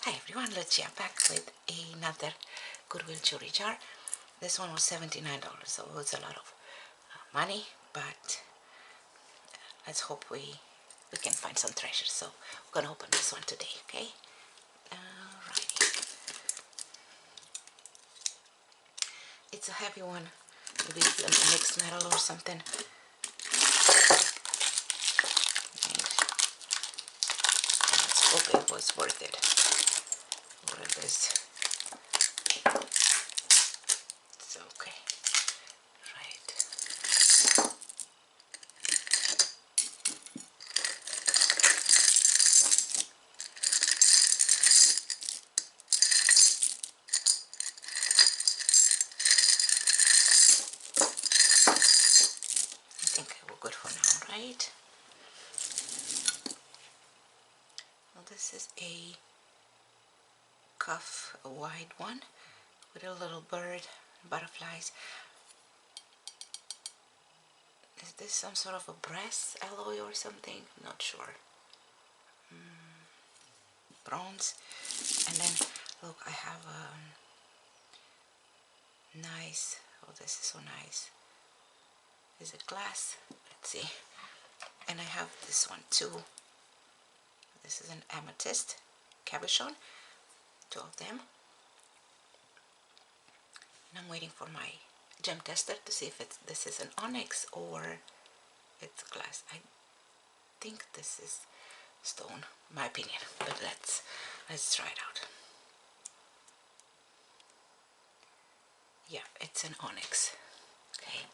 Hi everyone, Lucia back with another Goodwill Jewelry Jar. This one was $79, so it was a lot of money, but let's hope we can find some treasures. So we're gonna open this one today, okay? Alrighty. It's a heavy one, maybe a mixed metal or something. Let's hope it was worth it. What is this? It's okay. Right. I think we're good for now, right? Well, this is a cuff, a wide one with a little bird, butterflies. Is this some sort of a brass alloy or something? Not sure. Bronze. And then look, I have a nice, oh this is so nice. Is it glass? Let's see. And I have this one too. This is an amethyst cabochon, two of them. And I'm waiting for my gem tester to see if this is an onyx or it's glass. I think this is stone, my opinion, but let's try it out. Yeah, it's an onyx. Okay,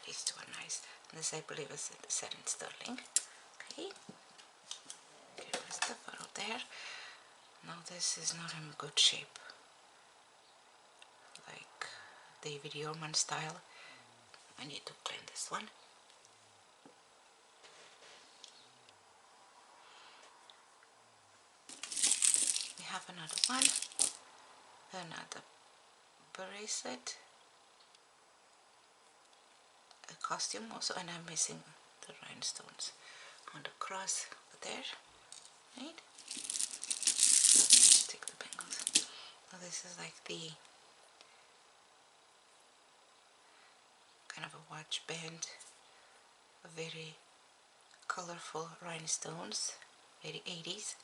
these two are nice. This I believe is set in sterling. Okay, get my stuff out of there. Now this is not in good shape, like David Yorman style. I need to clean this one. We have another one, another bracelet, a costume also, and I'm missing the rhinestones on the cross over there, right? Take the bangles. Now this is like the kind of a watch band, a very colorful rhinestones, very 80s.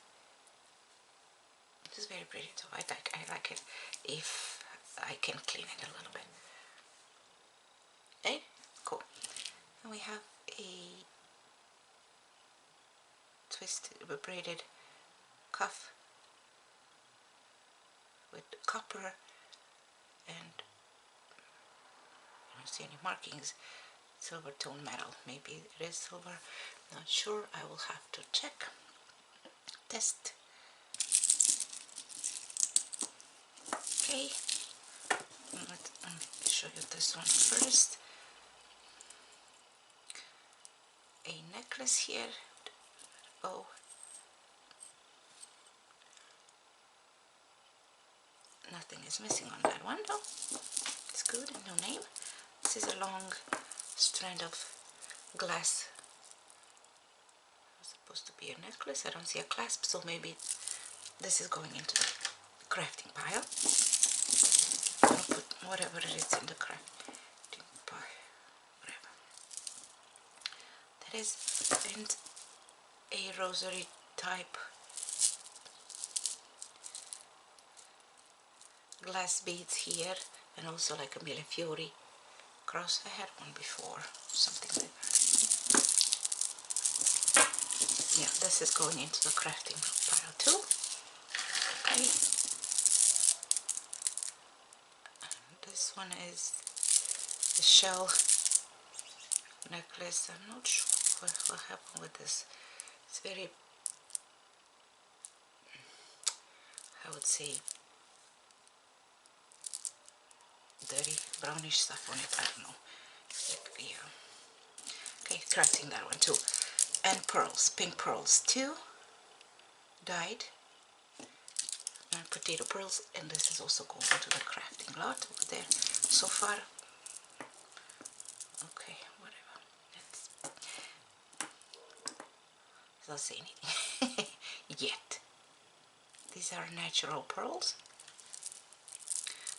It is very pretty too. I like it if I can clean it a little bit. Right? Cool. And we have a twisted, braided cuff with copper, and I don't see any markings. Silver tone metal. Maybe it is silver. Not sure. I will have to check. Test. Okay. Let's show you this one first. A necklace here. Oh. Nothing is missing on that one though. It's good, no name. This is a long strand of glass. It's supposed to be a necklace. I don't see a clasp, so maybe this is going into the crafting pile. I'll put whatever it is in the crafting pile. Whatever. That is, and a rosary type glass beads here, and also like a millefiori cross. I had one before, something like that. Yeah, this is going into the crafting pile too. Okay. And this one is the shell necklace. I'm not sure what happened with this. It's very, I would say, dirty brownish stuff on it. I don't know. Like, yeah. Okay, crafting that one too. And pearls, pink pearls too, dyed. And potato pearls, and this is also going to the crafting lot over there. So far, okay, whatever. Let's not say anything yet. These are natural pearls,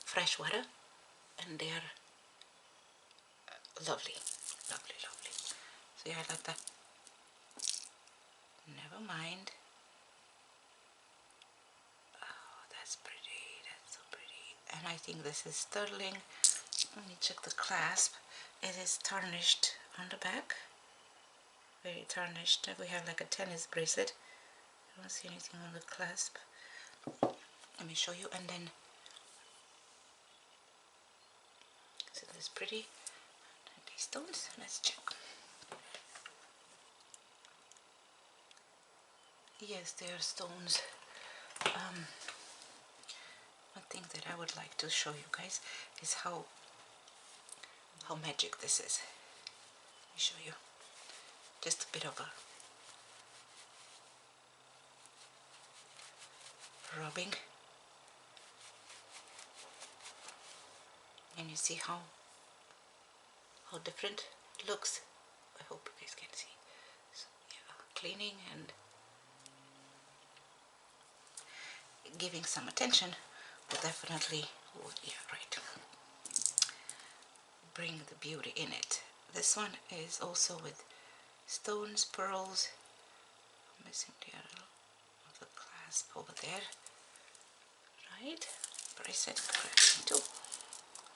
fresh water, and they are lovely, lovely, lovely. So yeah, like that. Never mind. Oh, that's pretty. That's so pretty. And I think this is sterling. Let me check the clasp. It is tarnished on the back. Very tarnished. We have like a tennis bracelet. I don't see anything on the clasp. Let me show you. And then, isn't this pretty? And these stones. Let's check. Yes, they are stones. One thing that I would like to show you guys is how magic this is. Let me show you. Just a bit of a rubbing, and you see how different it looks. I hope you guys can see. So, yeah, cleaning and giving some attention will definitely, yeah, right, bring the beauty in it. This one is also with stones, pearls. I'm missing the other of the clasp over there. Right, bracelet correction too.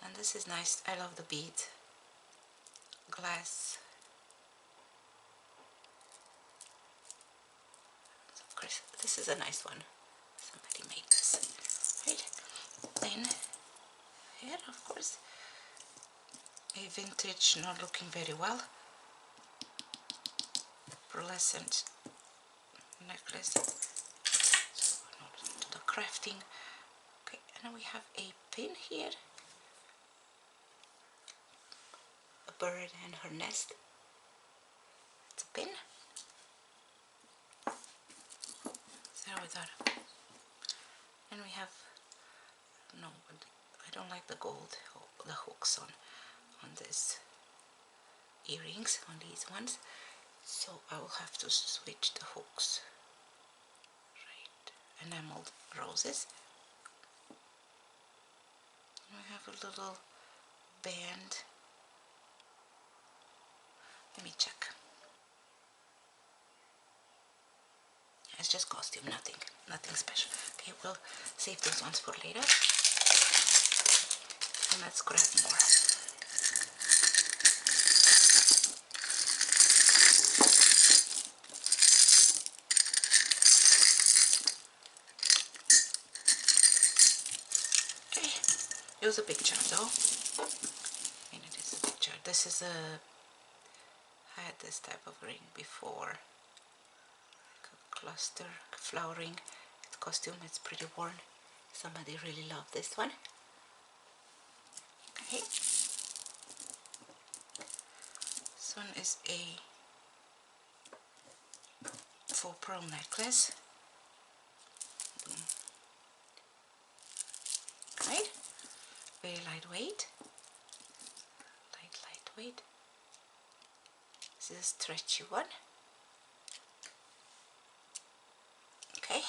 And this is nice. I love the bead glass. So of course, this is a nice one. Somebody made this. Right. Then here, of course, a vintage, not looking very well, pearlescent necklace. So not the crafting. Okay, and then we have a pin here. A bird and her nest. It's a pin. So we thought, and we have, no, I don't like the gold, the hooks on this earrings, on these ones, so I will have to switch the hooks. Right, enameled roses. And we have a little band. Let me check. It's just costume, nothing special. Okay, we'll save those ones for later. And let's grab more. Okay, here's a picture though. I mean, it is a picture. This is a, I had this type of ring before. Like a cluster, flowering costume. It's pretty worn. Somebody really loved this one. Okay. This one is a full pearl necklace. Right? Very lightweight. Lightweight. This is a stretchy one. Okay.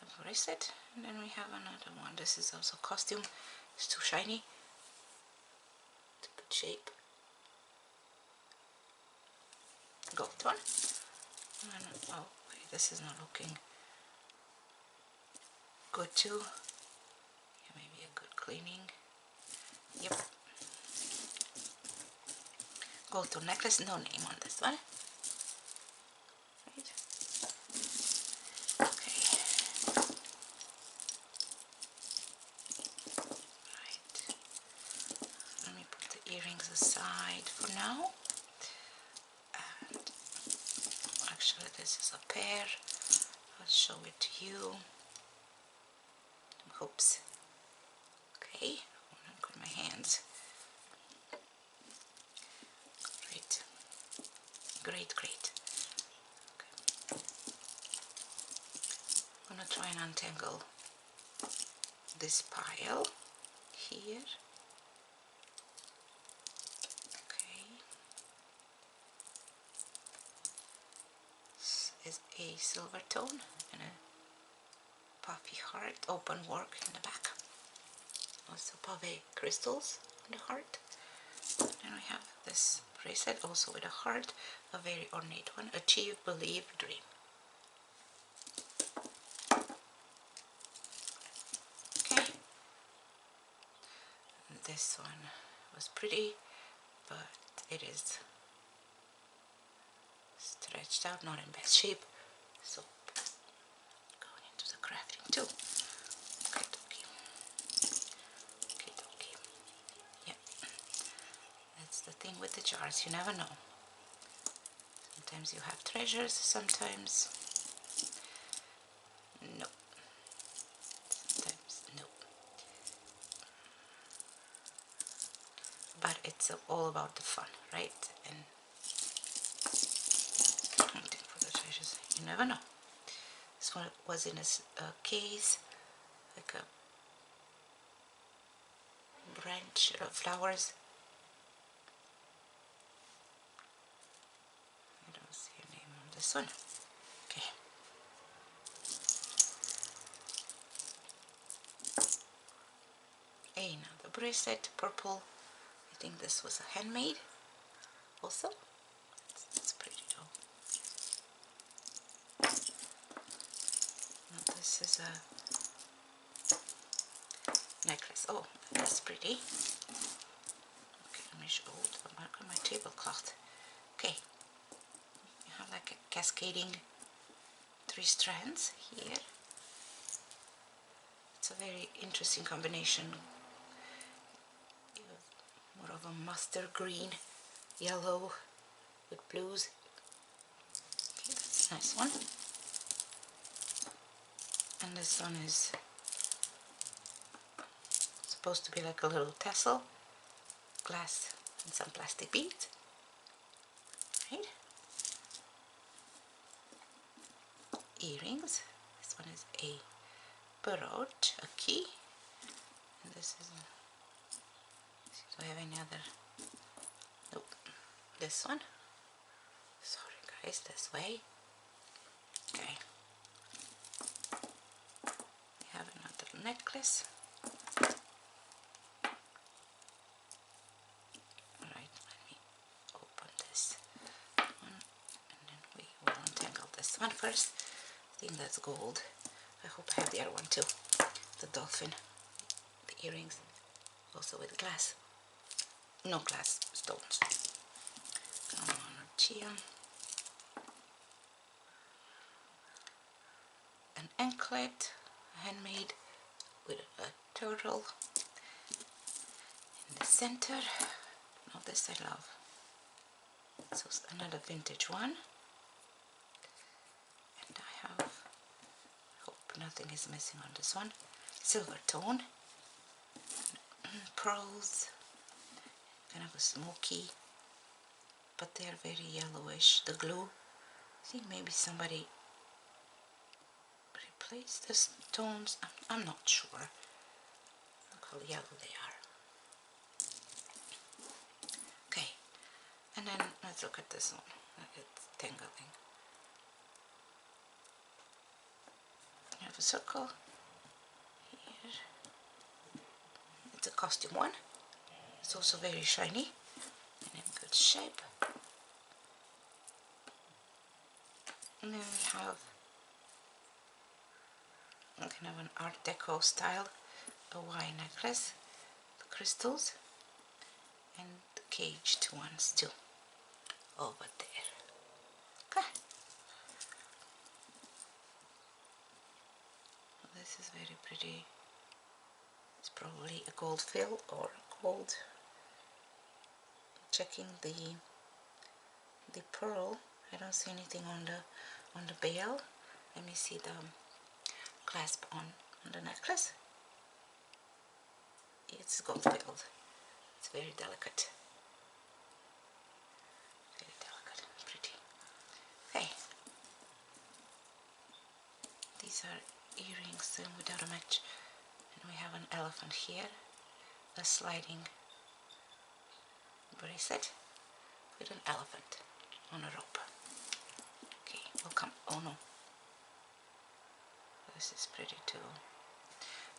A bracelet. And then we have another one. This is also costume. It's too shiny. It's a good shape. Gold one. And, oh wait, this is not looking good too. Yeah, maybe a good cleaning. Yep. Gold tone necklace, no name on this one. Right. Okay. Right. Let me put the earrings aside for now. And actually, this is a pair. I'll show it to you. Oops. Okay, I've got my hands. Great. Great. Okay. I'm gonna try and untangle this pile here. Okay. This is a silver tone and a puffy heart, open work in the back. Also pave crystals on the heart. And we have this bracelet also with a heart, a very ornate one. Achieve, believe, dream. Okay. And this one was pretty, but it is stretched out, not in best shape. So going into the crafting too. Okay, okay. Okay, okay. Yeah. That's the thing with the jars, you never know. Sometimes you have treasures, sometimes no. Sometimes no. But it's all about the fun, right? And hunting for the treasures, you never know. This one was in a case, like a branch of flowers. I don't see a name on this one. Okay. Another bracelet, purple. I think this was a handmade also. It's pretty though. Now this is a necklace. Oh, that's pretty. Okay, let me show the mark on my tablecloth. Okay, you have like a cascading 3 strands here. It's a very interesting combination. You have more of a mustard green, yellow with blues. Okay, that's a nice one. And this one is supposed to be like a little tassel, glass and some plastic beads. Right? Earrings. This one is a brooch, a key. And this is do I have any other? Nope. This one. Sorry guys, this way. Okay. We have another necklace. Alright, let me open this one and then we will untangle this one first. I think that's gold. I hope I have the other one too. The dolphin. The earrings. Also with glass. No glass stones. Come on, Chia. An anklet, handmade with a turtle in the center. Now this I love. So another vintage one. And I hope nothing is missing on this one. Silver tone. Pearls. Kind of a smoky, but they are very yellowish. The glue, I think maybe somebody replaced the stones. I'm not sure. Look how yellow they are. Okay, and then let's look at this one. It's tangling. You have a circle here. It's a costume one. It's also very shiny and in good shape. And then we have kind of an Art Deco style Hawaii necklace, the crystals, and the caged ones too over there. Okay. This is very pretty. It's probably a gold fill or gold. Checking the pearl. I don't see anything on the bail. Let me see the clasp on the necklace. It's gold filled. It's very delicate. Very delicate and pretty. Okay. These are earrings without a match. And we have an elephant here. A sliding bracelet with an elephant on a rope. Okay, we'll come. Oh no. This is pretty too.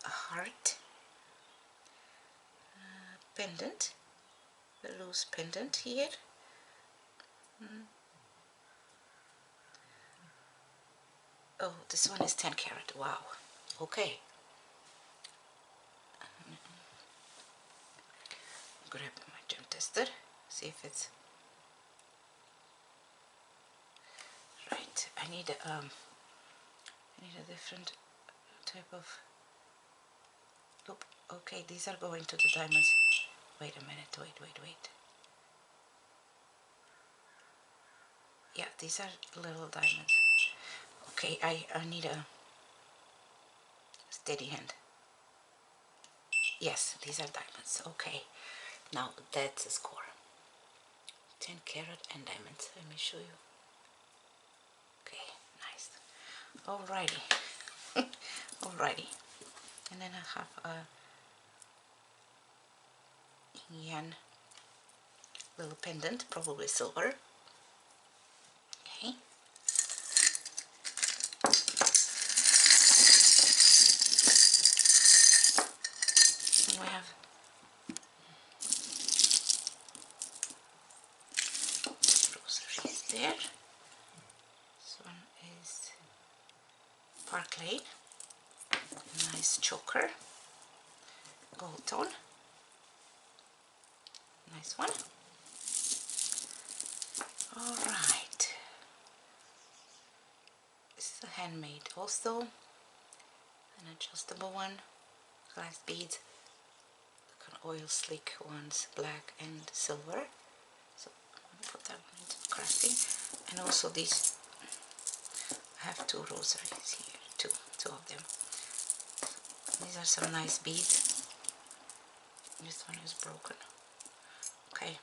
A heart pendant, a loose pendant here. Oh, this one is 10 karat. Wow. Okay. Grab my gem tester, see if it's right. I need a different type of. Nope. Okay, these are going to the diamonds. Wait a minute. Wait. Yeah, these are little diamonds. Okay, I need a steady hand. Yes, these are diamonds. Okay, now that's the score. 10 karat and diamonds. Let me show you. Okay, nice. Alrighty. Alrighty. And then I have a yen little pendant, probably silver. Okay. And we have rosaries there. This one is Park Lane. A nice choker. Gold tone. Nice one. Alright. This is a handmade also. An adjustable one. Glass beads. Oil slick ones, black and silver. So I'm gonna put that one into the crafting. And also these, I have two rosaries here, two of them. These are some nice beads. This one is broken. Okay,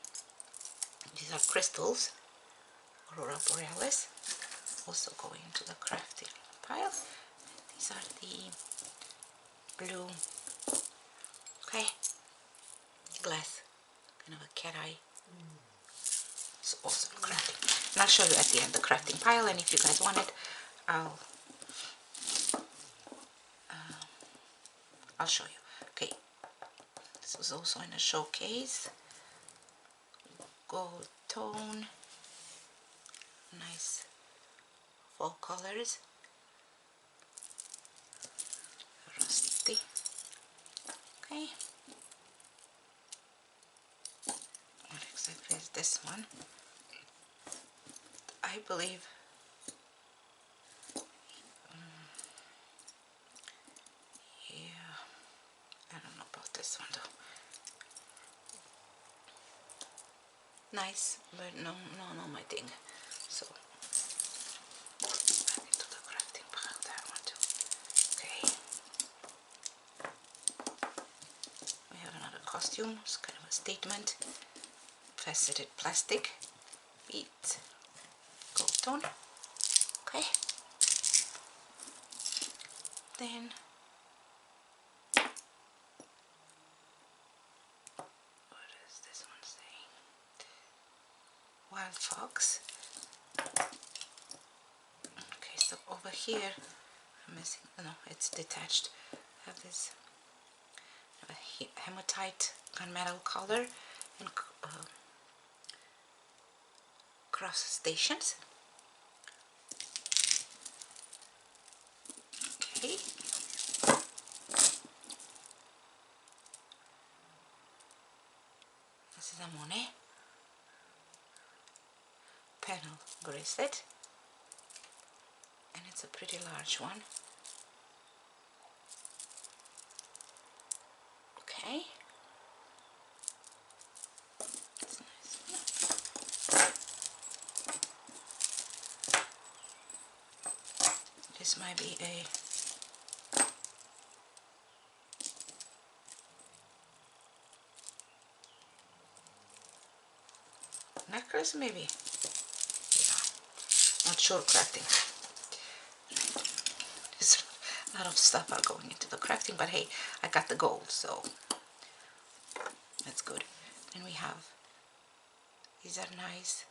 these are crystals, Aurora Borealis, also going into the crafting pile. These are the blue, okay, glass, kind of a cat eye. It's also crafting. And I'll show you at the end the crafting pile, and if you guys want it, I'll show you. Okay, this was also in a showcase. Gold tone, nice fall colors. Rusty. Okay. What exactly is this one? I believe yeah, I don't know about this one though. Nice, but no my thing. So back into the crafting pile that one too. Okay. We have another costume. It's kind of a statement. Faceted plastic beads. Gold tone. Okay. Then what is this one saying? Wild fox. Okay, so over here I'm missing. No, it's detached. I have this hematite gunmetal color and cross stations. Okay. This is a Monet panel bracelet, and it's a pretty large one. Okay. That's nice. This might be a necklace, maybe. Yeah, not sure. Crafting. There's a lot of stuff are going into the crafting, but hey, I got the gold, so that's good. Then we have, these are nice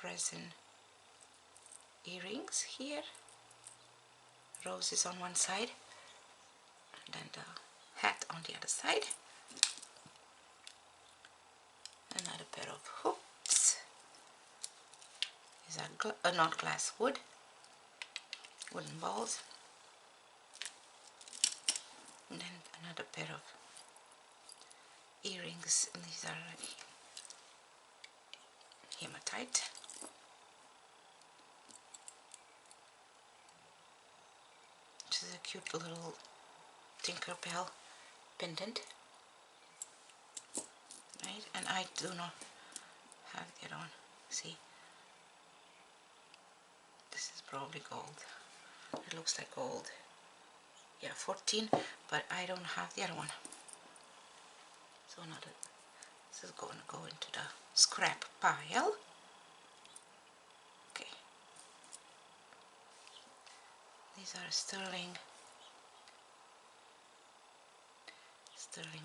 resin earrings here. roses on one side, and then the hat on the other side. Another pair of hoops. These are not glass, wooden balls. And then another pair of earrings, and these are hematite. This is a cute little Tinkerbell pendant, right? And I do not have the other one. See, this is probably gold. It looks like gold. Yeah, 14, but I don't have the other one. So this is going to go into the scrap pile. Okay. These are sterling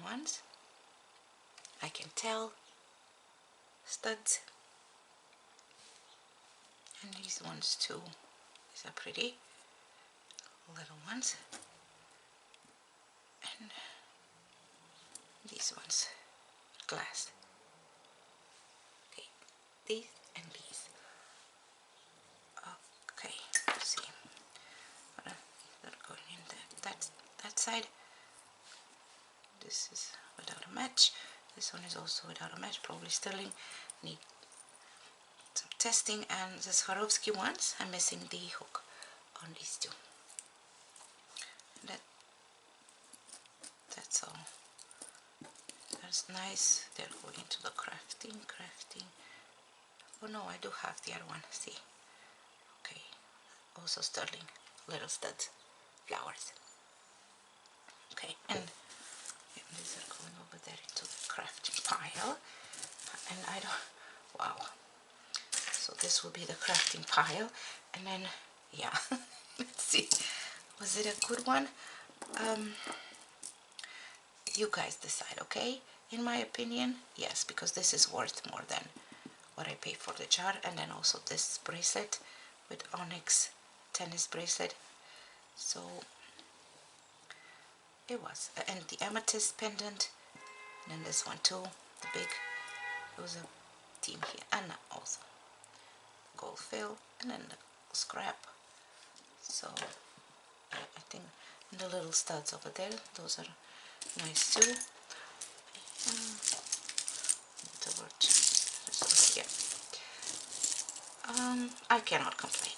ones. I can tell. Studs. And these ones too. These are pretty little ones. And these ones, glass. Okay, these and these. Okay, let's see. They're going in that side. This is without a match. This one is also without a match, probably sterling. Need some testing. And the Swarovski ones, I'm missing the hook on these two. That's all. That's nice. They're going to the crafting. Oh no, I do have the other one. See. Okay. Also sterling. Little studs. Flowers. Okay, and these are going over there into the crafting pile. And I don't, wow. So this will be the crafting pile. And then, yeah, let's see. Was it a good one? You guys decide, okay? In my opinion, yes, because this is worth more than what I pay for the jar. And then also this bracelet with onyx tennis bracelet. So it was. And the amethyst pendant, and then this one too, the big. It was a theme here, and also gold fill, and then the scrap. So I think the little studs over there, those are nice too. I cannot complain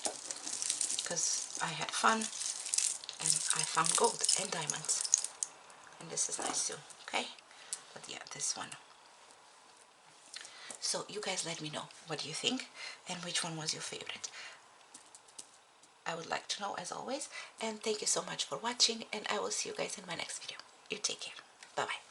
because I had fun and I found gold and diamonds, and this is nice too. Okay, but yeah, this one. So you guys let me know what do you think and which one was your favorite. I would like to know as always, and thank you so much for watching, and I will see you guys in my next video. You take care. Bye bye.